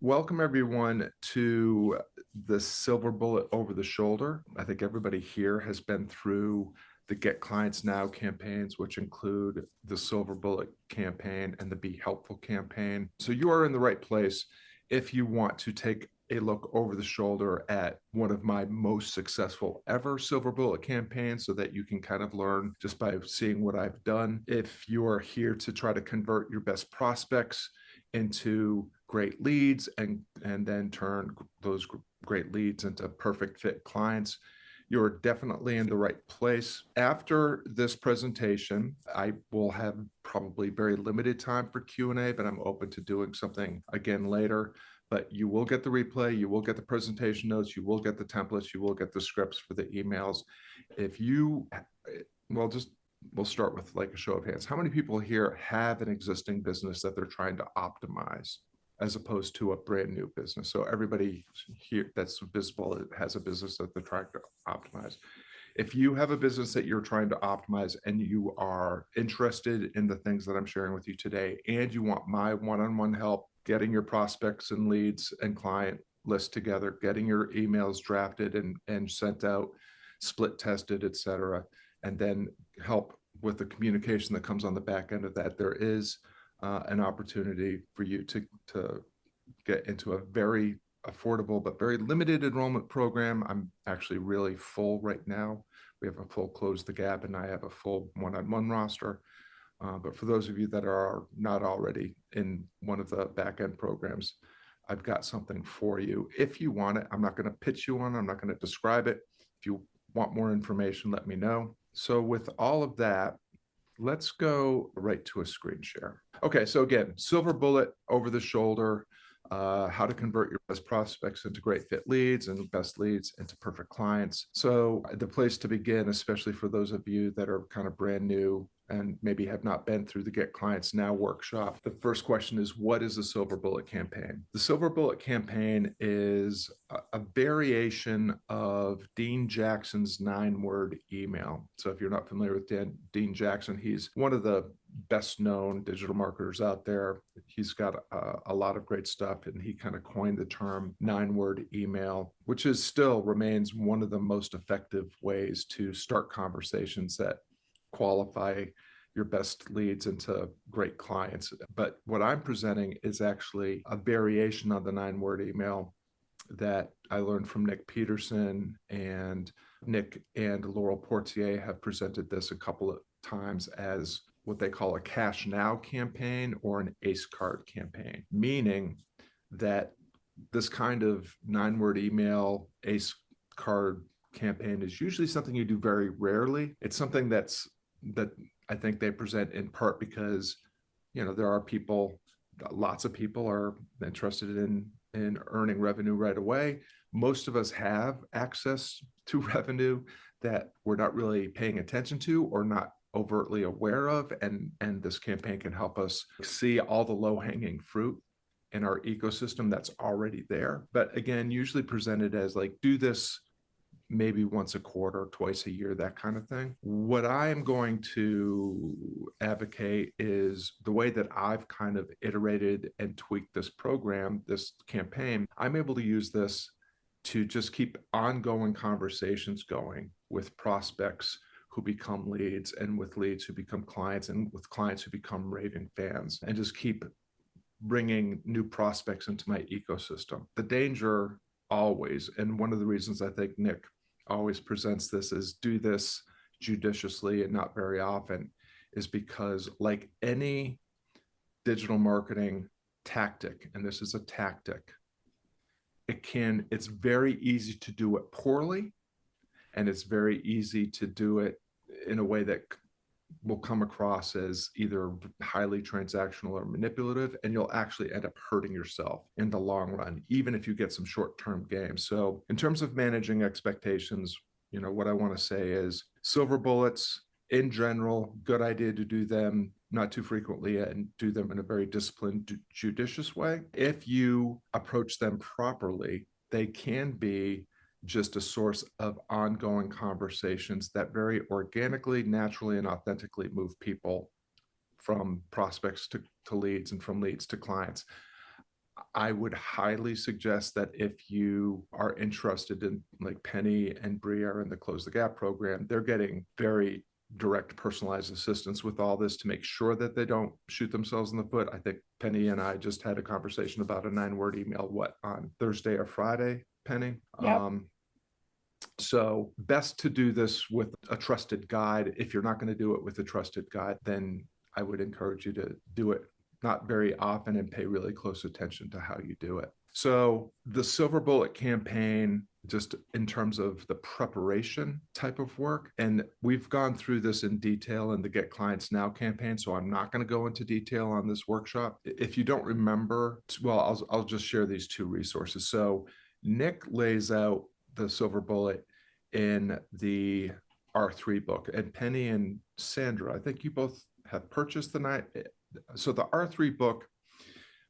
Welcome everyone to the Silver Bullet Over the Shoulder. I think everybody here has been through the Get Clients Now campaigns, which include the Silver Bullet campaign and the Be Helpful campaign. So you are in the right place if you want to take a look over the shoulder at one of my most successful ever Silver Bullet campaigns so that you can kind of learn just by seeing what I've done. If you are here to try to convert your best prospects into great leads and then turn those great leads into perfect fit clients, you're definitely in the right place. After this presentation, I will have probably very limited time for Q&A, but I'm open to doing something again later. But you will get the replay, you will get the presentation notes, you will get the templates, you will get the scripts for the emails. If you, we'll start with like a show of hands. How many people here have an existing business that they're trying to optimize as opposed to a brand new business? So everybody here that's visible has a business that they're trying to optimize. If you have a business that you're trying to optimize and you are interested in the things that I'm sharing with you today, and you want my one-on-one help getting your prospects and leads and client list together, getting your emails drafted and sent out, split tested, etc., and then help with the communication that comes on the back end of that, there is an opportunity for you to get into a very affordable but very limited enrollment program. I'm actually really full right now. We have a full Close the Gap, and I have a full one-on-one roster. But for those of you that are not already in one of the back-end programs, I've got something for you. If you want it, I'm not going to pitch you on it. I'm not going to describe it. If you want more information, let me know. So with all of that, let's go right to a screen share. Okay, so again, Silver Bullet Over the Shoulder, how to convert your best prospects into great fit leads and best leads into perfect clients. So the place to begin, especially for those of you that are kind of brand new and maybe have not been through the Get Clients Now workshop, the first question is, what is the Silver Bullet campaign? The Silver Bullet campaign is a variation of Dean Jackson's 9-word email. So if you're not familiar with Dean Jackson, he's one of the best known digital marketers out there. He's got a lot of great stuff, and he kind of coined the term 9-word email, which is still remains one of the most effective ways to start conversations that qualify your best leads into great clients. But what I'm presenting is actually a variation on the 9-word email that I learned from Nick Peterson, and Nick and Laurel Portier have presented this a couple of times as what they call a Cash Now campaign or an ACE card campaign, meaning that this kind of 9-word email ACE card campaign is usually something you do very rarely. It's something that I think they present in part because, there are people, lots of people are interested in earning revenue right away. Most of us have access to revenue that we're not really paying attention to or not overtly aware of, and this campaign can help us see all the low-hanging fruit in our ecosystem that's already there. But again, usually presented as like, do this maybe once a quarter, twice a year, that kind of thing. What I am going to advocate is the way that I've kind of iterated and tweaked this program, this campaign. I'm able to use this to just keep ongoing conversations going with prospects who become leads, and with leads who become clients, and with clients who become raving fans, and just keep bringing new prospects into my ecosystem. The danger always, and one of the reasons I think Nick always presents this as do this judiciously and not very often, is because like any digital marketing tactic, and this is a tactic, it's very easy to do it poorly, and it's very easy to do it in a way that will come across as either highly transactional or manipulative, and you'll actually end up hurting yourself in the long run, even if you get some short-term gains. So in terms of managing expectations, what I want to say is silver bullets in general, good idea to do them not too frequently and do them in a very disciplined, judicious way. If you approach them properly, they can be just a source of ongoing conversations that very organically, naturally, and authentically move people from prospects to leads and from leads to clients. I would highly suggest that if you are interested in, like Penny and Bree are in the Close the Gap program, they're getting very direct personalized assistance with all this to make sure that they don't shoot themselves in the foot. I think Penny and I just had a conversation about a 9-word email, on Thursday or Friday, Penny? Yep. So best to do this with a trusted guide. If you're not going to do it with a trusted guide, then I would encourage you to do it not very often and pay really close attention to how you do it. So the Silver Bullet campaign, just in terms of the preparation type of work, and we've gone through this in detail in the Get Clients Now campaign, so I'm not going to go into detail on this workshop. If you don't remember, well, I'll just share these two resources. So Nick lays out the Silver Bullet in the R3 book, and Penny and Sandra, I think you both have purchased the night. So the R3 book,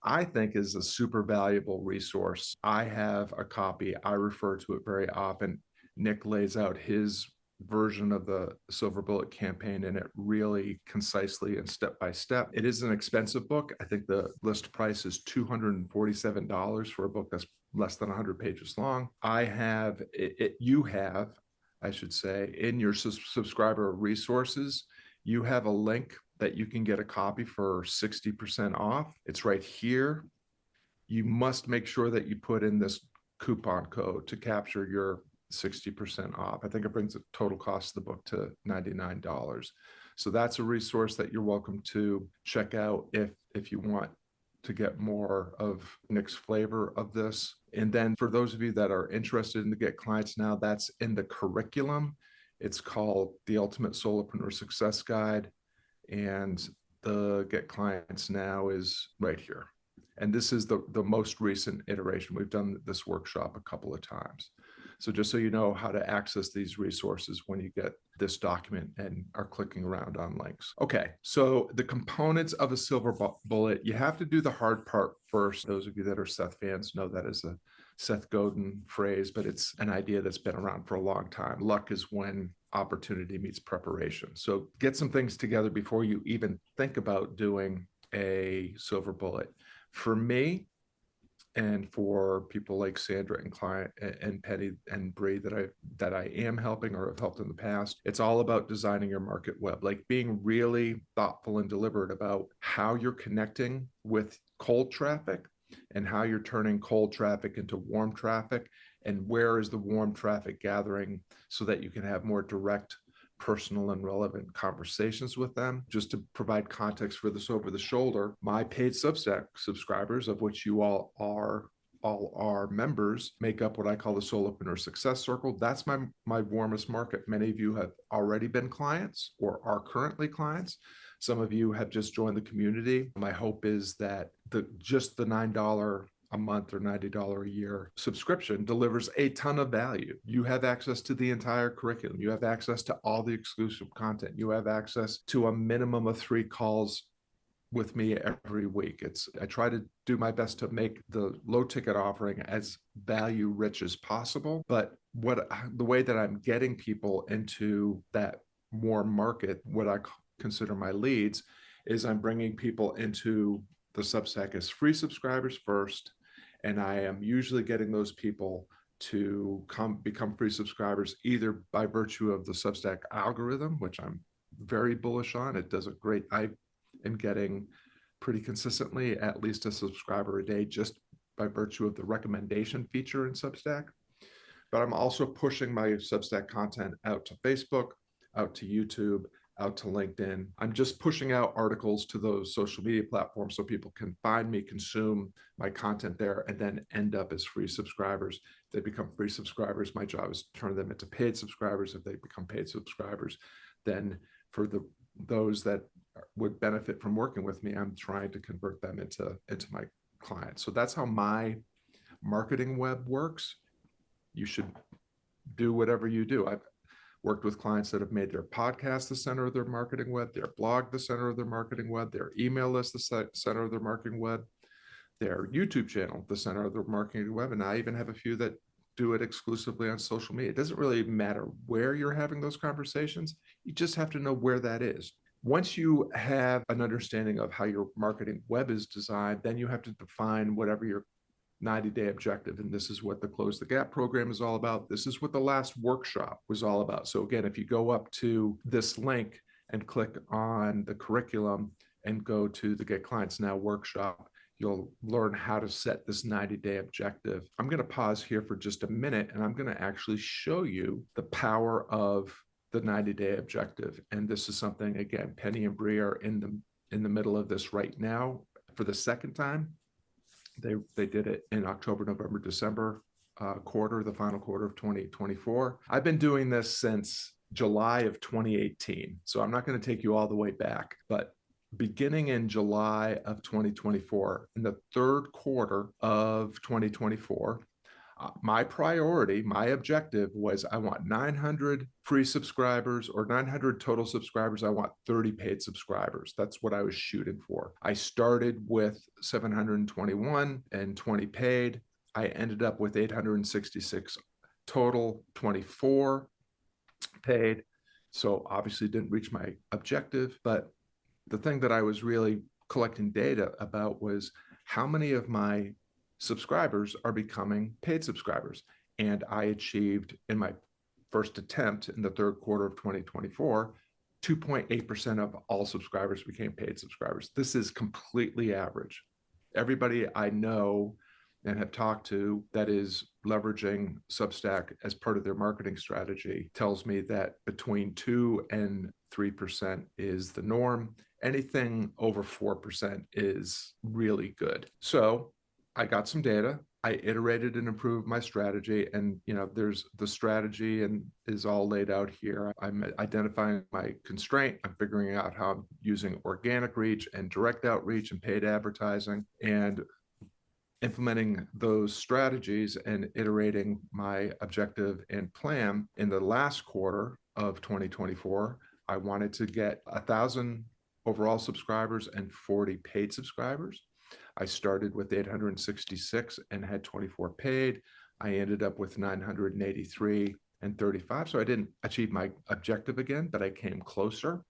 I think, is a super valuable resource. I have a copy. I refer to it very often. Nick lays out his version of the Silver Bullet campaign in it really concisely and step by step. It is an expensive book. I think the list price is $247 for a book that's less than 100 pages long. You have, I should say, in your subscriber resources, you have a link that you can get a copy for 60% off. It's right here. You must make sure that you put in this coupon code to capture your 60% off. I think it brings the total cost of the book to $99. So that's a resource that you're welcome to check out if you want to get more of Nick's flavor of this. And then for those of you that are interested in the Get Clients Now, that's in the curriculum. It's called the Ultimate Solopreneur Success Guide. And the Get Clients Now is right here. And this is the most recent iteration. We've done this workshop a couple of times. So just so you know how to access these resources when you get this document and are clicking around on links. Okay, so the components of a Silver Bullet, you have to do the hard part first. Those of you that are Seth fans know that is a Seth Godin phrase, but it's an idea that's been around for a long time. Luck is when opportunity meets preparation. So get some things together before you even think about doing a Silver Bullet. For me, and for people like Sandra and Penny and Bree that I am helping or have helped in the past, it's all about designing your market web, like being really thoughtful and deliberate about how you're connecting with cold traffic and how you're turning cold traffic into warm traffic, and where is the warm traffic gathering so that you can have more direct, personal and relevant conversations with them. Just to provide context for this over the shoulder, my paid Substack subscribers, of which you all are members, make up what I call the Solopreneur Success Circle. That's my warmest market. Many of you have already been clients or are currently clients. Some of you have just joined the community. My hope is that just the $9 a month or $90 a year subscription delivers a ton of value. You have access to the entire curriculum. You have access to all the exclusive content. You have access to a minimum of 3 calls with me every week. I try to do my best to make the low ticket offering as value rich as possible. But the way that I'm getting people into that warm market, what I consider my leads, is I'm bringing people into the Substack as free subscribers first. And I am usually getting those people to become free subscribers either by virtue of the Substack algorithm, which I'm very bullish on. It does I am getting pretty consistently at least a subscriber a day just by virtue of the recommendation feature in Substack. But I'm also pushing my Substack content out to Facebook, out to YouTube, out to LinkedIn. I'm just pushing out articles to those social media platforms so people can find me, consume my content there, and then end up as free subscribers. If they become free subscribers, my job is to turn them into paid subscribers. If they become paid subscribers, then for those that would benefit from working with me, I'm trying to convert them into my clients. So that's how my marketing web works. You should do whatever you do. I've worked with clients that have made their podcast the center of their marketing web, their blog the center of their marketing web, their email list the center of their marketing web, their YouTube channel the center of their marketing web, and I even have a few that do it exclusively on social media. It doesn't really matter where you're having those conversations. You just have to know where that is. Once you have an understanding of how your marketing web is designed, then you have to define whatever your 90-day objective. And this is what the Close the Gap program is all about. This is what the last workshop was all about. So again, if you go up to this link and click on the curriculum and go to the Get Clients Now workshop, you'll learn how to set this 90-day objective. I'm going to pause here for just a minute, and I'm going to actually show you the power of the 90-day objective. And this is something, again, Penny and Bree are in the middle of this right now for the second time. They did it in October, November, December quarter, the final quarter of 2024. I've been doing this since July of 2018. So I'm not going to take you all the way back, but beginning in July of 2024, in the third quarter of 2024, my priority, my objective was I want 900 free subscribers or 900 total subscribers. I want 30 paid subscribers. That's what I was shooting for. I started with 721 and 20 paid. I ended up with 866 total, 24 paid. So obviously didn't reach my objective, but the thing that I was really collecting data about was how many of my subscribers are becoming paid subscribers. And I achieved in my first attempt in the third quarter of 2024, 2.8% of all subscribers became paid subscribers. This is completely average. Everybody I know and have talked to that is leveraging Substack as part of their marketing strategy tells me that between 2 and 3% is the norm. Anything over 4% is really good. So I got some data. I iterated and improved my strategy. And, there's the strategy and is all laid out here. I'm identifying my constraint. I'm figuring out how I'm using organic reach and direct outreach and paid advertising and implementing those strategies and iterating my objective and plan. In the last quarter of 2024, I wanted to get 1,000 overall subscribers and 40 paid subscribers. I started with 866 and had 24 paid. I ended up with 983 and 35. So I didn't achieve my objective again, but I came closer.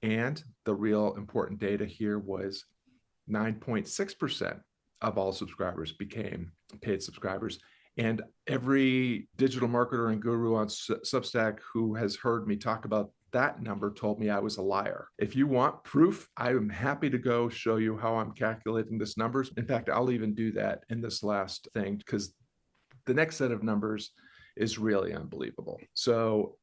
And the real important data here was 9.6% of all subscribers became paid subscribers. And every digital marketer and guru on Substack who has heard me talk about that number told me I was a liar. If you want proof, I am happy to go show you how I'm calculating this numbers. In fact, I'll even do that in this last thing because the next set of numbers is really unbelievable. So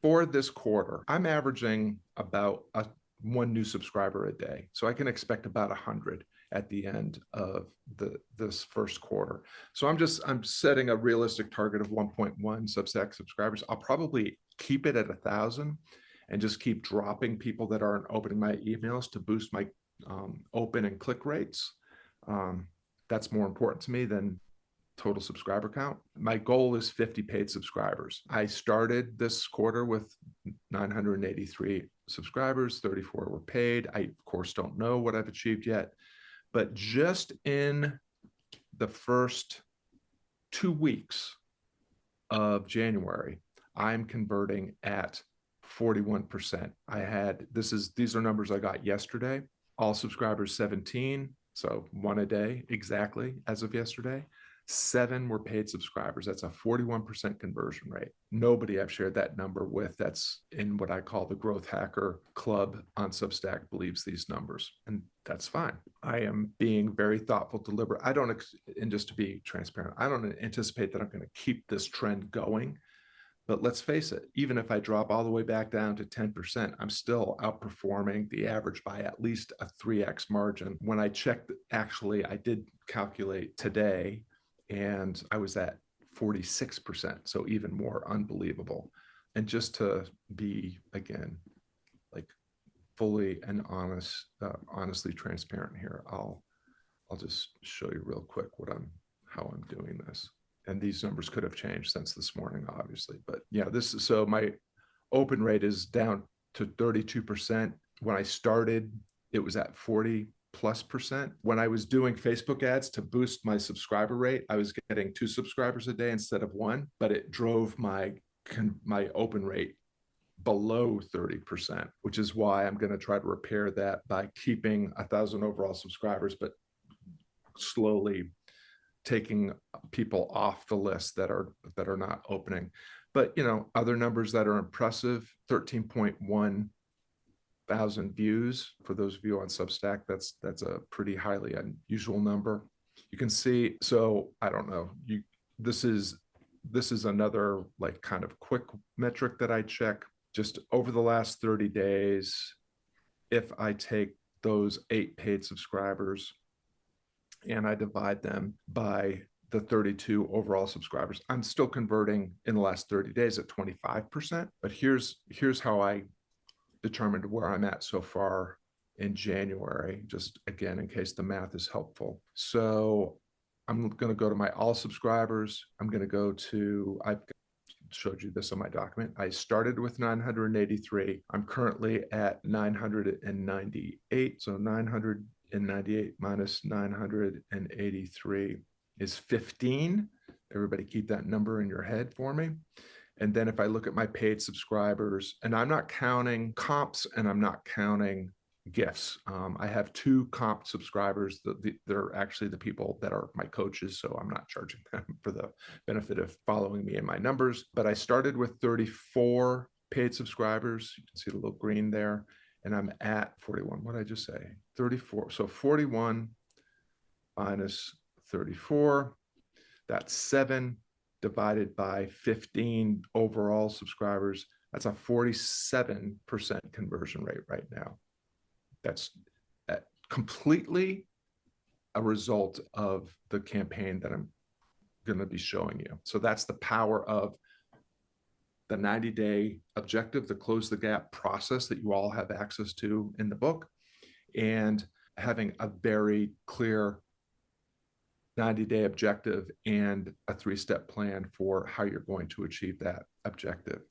for this quarter, I'm averaging about one new subscriber a day. So I can expect about 100 at the end of this first quarter. So I'm setting a realistic target of 1.1 Substack subscribers. I'll probably keep it at 1,000 and just keep dropping people that aren't opening my emails to boost my open and click rates. That's more important to me than total subscriber count. My goal is 50 paid subscribers. I started this quarter with 983 subscribers, 34 were paid. I, of course, don't know what I've achieved yet, but just in the first 2 weeks of January, I'm converting at 41%. These are numbers I got yesterday. All subscribers 17, so one a day exactly as of yesterday. 7 were paid subscribers. That's a 41% conversion rate. Nobody I've shared that number with that's in what I call the Growth Hacker Club on Substack believes these numbers. And that's fine. I am being very thoughtful, deliberate. And just to be transparent, I don't anticipate that I'm going to keep this trend going. But let's face it, even if I drop all the way back down to 10%, I'm still outperforming the average by at least a 3x margin. When I checked, actually, I did calculate today, and I was at 46%, so even more unbelievable. And just to be, again, like fully and honestly transparent here, I'll just show you real quick how I'm doing this. And these numbers could have changed since this morning, obviously. But yeah, so my open rate is down to 32%. When I started, it was at 40+%. When I was doing Facebook ads to boost my subscriber rate, I was getting 2 subscribers a day instead of 1, but it drove my open rate below 30%, which is why I'm going to try to repair that by keeping 1,000 overall subscribers, but slowly taking people off the list that are not opening. But other numbers that are impressive: 13.1 thousand views. For those of you on Substack, that's a pretty highly unusual number. You can see, so I don't know, this is another like kind of quick metric that I check. Just over the last 30 days, if I take those 8 paid subscribers and I divide them by the 32 overall subscribers, I'm still converting in the last 30 days at 25%. But here's how I determined where I'm at so far in January, just again, in case the math is helpful. So I'm going to go to my all subscribers. I'm going to go to, I've showed you this on my document. I started with 983. I'm currently at 998. So 998 minus 983 is 15. Everybody keep that number in your head for me. And then if I look at my paid subscribers, and I'm not counting comps and I'm not counting gifts. I have 2 comp subscribers. They're actually the people that are my coaches, so I'm not charging them for the benefit of following me in my numbers. But I started with 34 paid subscribers. You can see the little green there. And I'm at 41. What did I just say? 34. So 41 minus 34, that's 7 divided by 15 overall subscribers. That's a 47% conversion rate right now. That's completely a result of the campaign that I'm going to be showing you. So that's the power of the 90-day objective, the close the gap process that you all have access to in the book, and having a very clear 90-day objective and a 3-step plan for how you're going to achieve that objective.